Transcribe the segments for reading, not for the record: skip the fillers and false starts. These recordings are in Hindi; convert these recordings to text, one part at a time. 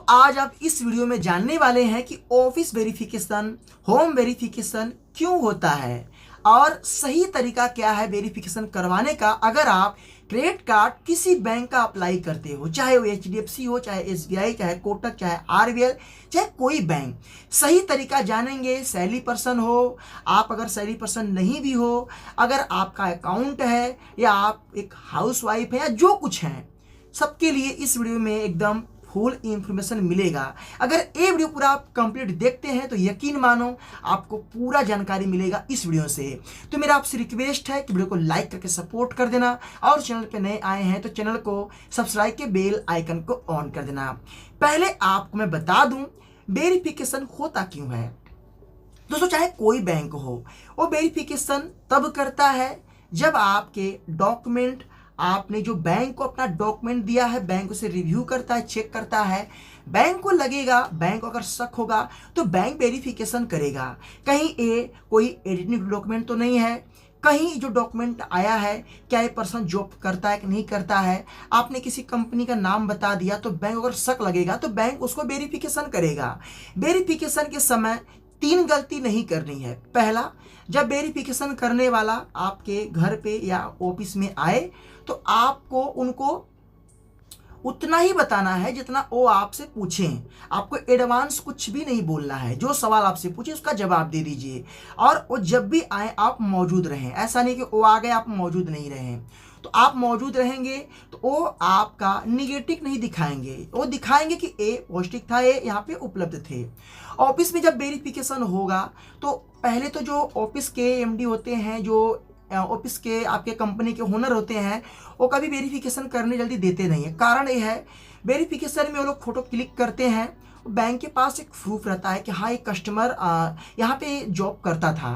आज आप इस वीडियो में जानने वाले हैं कि ऑफिस वेरिफिकेशन, होम वेरिफिकेशन क्यों होता है और सही तरीका क्या है वेरिफिकेशन करवाने का। अगर आप क्रेडिट कार्ड किसी बैंक का अप्लाई करते हो, चाहे वो HDFC हो, चाहे SBI, चाहे कोटक, चाहे RBL, चाहे कोई बैंक, सही तरीका जानेंगे। सैलरी पर्सन हो, आप अगर सैलरी पर्सन नहीं भी हो, अगर आपका अकाउंट है या आप एक हाउस वाइफ है या जो कुछ है, सबके लिए इस वीडियो में एकदम फुल इंफॉर्मेशन मिलेगा। अगर ये वीडियो पूरा आप कंप्लीट देखते हैं तो यकीन मानो आपको पूरा जानकारी मिलेगा इस वीडियो से। तो मेरा आपसे रिक्वेस्ट है कि वीडियो को लाइक करके सपोर्ट कर देना और चैनल पे नए आए हैं तो चैनल को सब्सक्राइब के बेल आइकन को ऑन कर देना। पहले आपको मैं बता दूं वेरिफिकेशन होता क्यों है। दोस्तों, चाहे कोई बैंक हो, वो वेरिफिकेशन तब करता है जब आपके डॉक्यूमेंट, आपने जो बैंक को अपना डॉक्यूमेंट दिया है, बैंक उसे रिव्यू करता है, चेक करता है। बैंक को लगेगा, बैंक को अगर शक होगा तो बैंक वेरिफिकेशन करेगा, कहीं ये कोई एडिटिंग डॉक्यूमेंट तो नहीं है, कहीं जो डॉक्यूमेंट आया है क्या ये पर्सन जॉब करता है कि नहीं करता है। आपने किसी कंपनी का नाम बता दिया तो बैंक अगर शक लगेगा तो बैंक उसको वेरिफिकेशन करेगा। वेरिफिकेशन के समय 3 गलती नहीं करनी है। पहला, जब वेरिफिकेशन करने वाला आपके घर पे या ऑफिस में आए तो आपको उनको उतना ही बताना है जितना वो आपसे पूछें। आपको एडवांस कुछ भी नहीं बोलना है। जो सवाल आपसे पूछे उसका जवाब दे दीजिए और वो जब भी आए आप मौजूद रहें। ऐसा नहीं कि वो आ गए आप मौजूद नहीं रहें। तो आप मौजूद रहेंगे तो वो आपका निगेटिव नहीं दिखाएंगे, वो दिखाएंगे कि ए पॉजिटिव था, ये यहाँ पे उपलब्ध थे। ऑफिस में जब वेरिफिकेशन होगा तो पहले तो जो ऑफिस के MD होते हैं, जो ऑफिस के आपके कंपनी के ओनर होते हैं, वो कभी वेरिफिकेशन करने जल्दी देते नहीं है। कारण ये है, वेरिफिकेशन में वो लोग फोटो क्लिक करते हैं, बैंक के पास एक प्रूफ रहता है कि हाँ ये कस्टमर यहाँ पे जॉब करता था,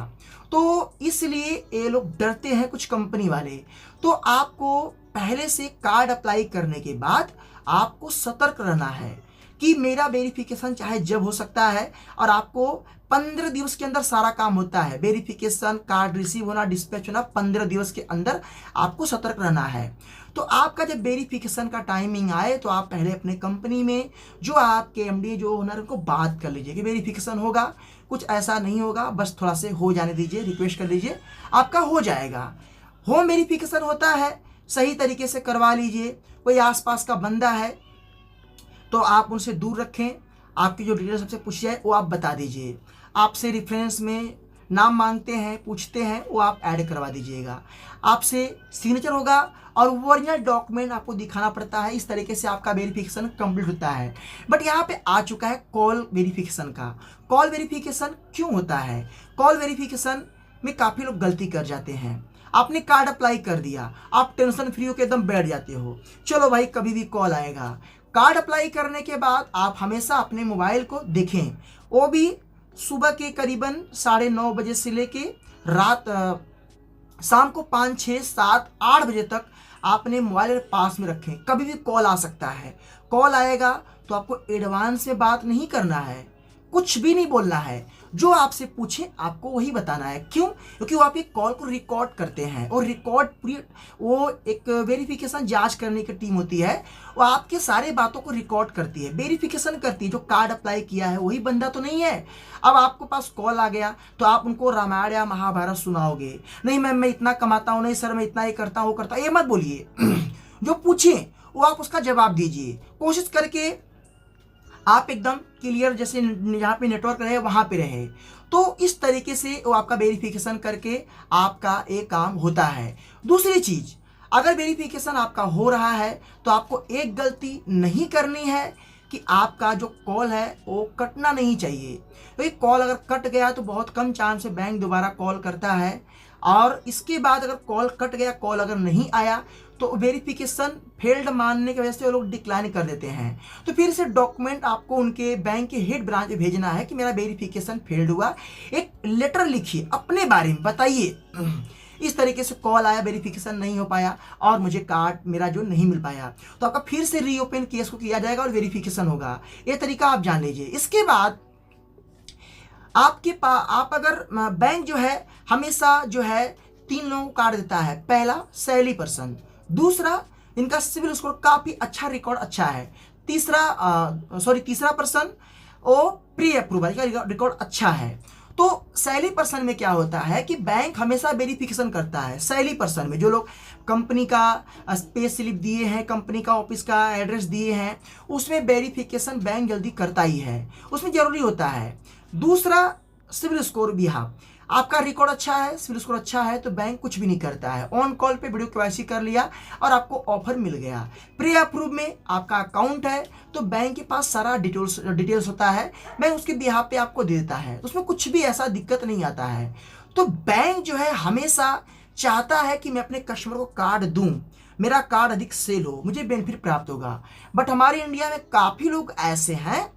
तो इसलिए ये लोग डरते हैं कुछ कंपनी वाले। तो आपको पहले से कार्ड अप्लाई करने के बाद आपको सतर्क रहना है कि मेरा वेरिफिकेशन चाहे जब हो सकता है और आपको 15 दिवस के अंदर सारा काम होता है। वेरिफिकेशन, कार्ड रिसीव होना, डिस्पैच होना 15 दिवस के अंदर आपको सतर्क रहना है। तो आपका जब वेरिफिकेशन का टाइमिंग आए तो आप पहले अपने कंपनी में जो आपके MD, जो ओनर, उनको बात कर लीजिए कि वेरिफिकेशन होगा, कुछ ऐसा नहीं होगा, बस थोड़ा से हो जाने दीजिए, रिक्वेस्ट कर लीजिए, आपका हो जाएगा। होम वेरिफिकेशन होता है, सही तरीके से करवा लीजिए। कोई आसपास का बंदा है तो आप उनसे दूर रखें, आपकी जो डिटेल सबसे पूछी जाए वो आप बता दीजिए। आपसे रेफरेंस में नाम मांगते हैं, पूछते हैं, वो आप ऐड करवा दीजिएगा। आपसे सिग्नेचर होगा और ओरिजिनल डॉक्यूमेंट आपको दिखाना पड़ता है। इस तरीके से आपका वेरिफिकेशन कंप्लीट होता है। बट यहाँ पे आ चुका है कॉल वेरिफिकेशन का। कॉल वेरिफिकेशन क्यों होता है? कॉल वेरिफिकेशन में काफ़ी लोग गलती कर जाते हैं। आपने कार्ड अप्लाई कर दिया, आप टेंशन फ्री होकर एकदम बैठ जाते हो, चलो भाई कभी भी कॉल आएगा। कार्ड अप्लाई करने के बाद आप हमेशा अपने मोबाइल को देखें, वो भी सुबह के करीबन 9:30 बजे से लेके रात शाम को 5, 6, 7, 8 बजे तक आपने मोबाइल पास में रखें। कभी भी कॉल आ सकता है। कॉल आएगा तो आपको एडवांस में बात नहीं करना है, कुछ भी नहीं बोलना है। जो आपसे पूछे आपको वही बताना है। क्यों? क्योंकि वो आपके कॉल को रिकॉर्ड करते हैं और रिकॉर्ड पूरी, वो एक वेरिफिकेशन जांच करने की टीम होती है, वो आपके सारे बातों को रिकॉर्ड करती है, वेरिफिकेशन करती है। जो कार्ड अप्लाई किया है वही बंदा तो नहीं है। अब आपके पास कॉल आ गया तो आप उनको रामायण या महाभारत सुनाओगे, नहीं मैम मैं इतना कमाता हूँ, नहीं सर मैं इतना ही करता हूँ, वो करता हूँ, ये मत बोलिए। जो पूछे वो आप उसका जवाब दीजिए। कोशिश करके आप एकदम क्लियर, जैसे जहाँ पे नेटवर्क रहे वहाँ पे रहे। तो इस तरीके से वो आपका वेरिफिकेशन करके आपका एक काम होता है। दूसरी चीज़, अगर वेरिफिकेशन आपका हो रहा है तो आपको एक गलती नहीं करनी है कि आपका जो कॉल है वो कटना नहीं चाहिए। तो एक कॉल अगर कट गया तो बहुत कम चांस है बैंक दोबारा कॉल करता है, और इसके बाद अगर कॉल कट गया, कॉल अगर नहीं आया तो वेरिफिकेशन फेल्ड मानने की वजह से वो लोग डिक्लाइन कर देते हैं। तो फिर से डॉक्यूमेंट आपको उनके बैंक के हेड ब्रांच में भेजना है कि मेरा वेरिफिकेशन फेल्ड हुआ। एक लेटर लिखिए, अपने बारे में बताइए, इस तरीके से कॉल आया, वेरिफिकेशन नहीं हो पाया और मुझे कार्ड मेरा जो नहीं मिल पाया, तो आपका फिर से रीओपन केस को किया जाएगा और वेरिफिकेशन होगा। ये तरीका आप जान लीजिए। इसके बाद आपके पास, आप अगर बैंक जो है हमेशा जो है 3 लोगों को कार्ड देता है। पहला सैलरी पर्सन, दूसरा इनका सिविल स्कोर काफी अच्छा, रिकॉर्ड अच्छा है, तीसरा पर्सन वो प्री अप्रूवल का रिकॉर्ड अच्छा है। तो सैलरी पर्सन में क्या होता है कि बैंक हमेशा वेरिफिकेशन करता है। सैलरी पर्सन में जो लोग कंपनी का पे स्लिप दिए हैं, कंपनी का ऑफिस का एड्रेस दिए हैं, उसमें वेरिफिकेशन बैंक जल्दी करता ही है, उसमें जरूरी होता है। दूसरा, सिविल स्कोर भी। हाँ, आपका रिकॉर्ड अच्छा है, सिविल स्कोर अच्छा है, तो बैंक कुछ भी नहीं करता है, ऑन कॉल पे वीडियो केवाईसी कर लिया और आपको ऑफर मिल गया। प्री अप्रूव में आपका अकाउंट है तो बैंक के पास सारा डिटेल्स होता है, बैंक उसके बिहाफ पे आपको दे देता है, तो उसमें कुछ भी ऐसा दिक्कत नहीं आता है। तो बैंक जो है हमेशा चाहता है कि मैं अपने कस्टमर को कार्ड दूं, मेरा कार्ड अधिक सेल हो, मुझे बेनिफिट प्राप्त होगा। बट हमारे इंडिया में काफ़ी लोग ऐसे हैं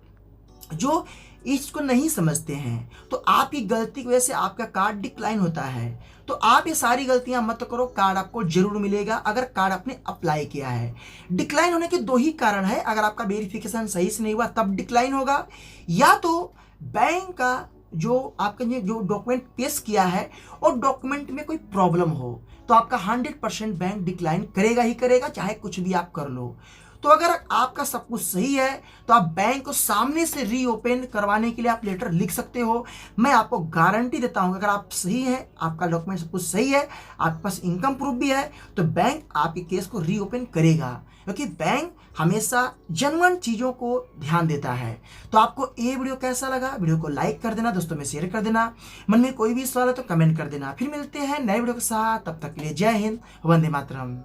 जो इसको नहीं समझते हैं, तो आपकी गलती की वजह से आपका कार्ड डिक्लाइन होता है। तो आप ये सारी गलतियां मत करो, कार्ड आपको जरूर मिलेगा अगर कार्ड आपने अप्लाई किया है। डिक्लाइन होने के दो ही कारण है, अगर आपका वेरिफिकेशन सही से नहीं हुआ तब डिक्लाइन होगा, या तो बैंक का जो आपने जो डॉक्यूमेंट पेश किया है और डॉक्यूमेंट में कोई प्रॉब्लम हो, तो आपका 100% बैंक डिक्लाइन करेगा ही करेगा, चाहे कुछ भी आप कर लो। तो अगर आपका सब कुछ सही है तो आप बैंक को सामने से रीओपन करवाने के लिए आप लेटर लिख सकते हो। मैं आपको गारंटी देता हूं अगर आप सही हैं, आपका डॉक्यूमेंट सब कुछ सही है, आपके पास इनकम प्रूफ भी है, तो बैंक आपके केस को रीओपन करेगा, क्योंकि बैंक हमेशा जेन्युइन चीज़ों को ध्यान देता है। तो आपको ये वीडियो कैसा लगा? वीडियो को लाइक कर देना, दोस्तों में शेयर कर देना, मन में कोई भी सवाल है तो कमेंट कर देना। फिर मिलते हैं नए वीडियो के साथ, तब तक के लिए जय हिंद, वंदे मातरम।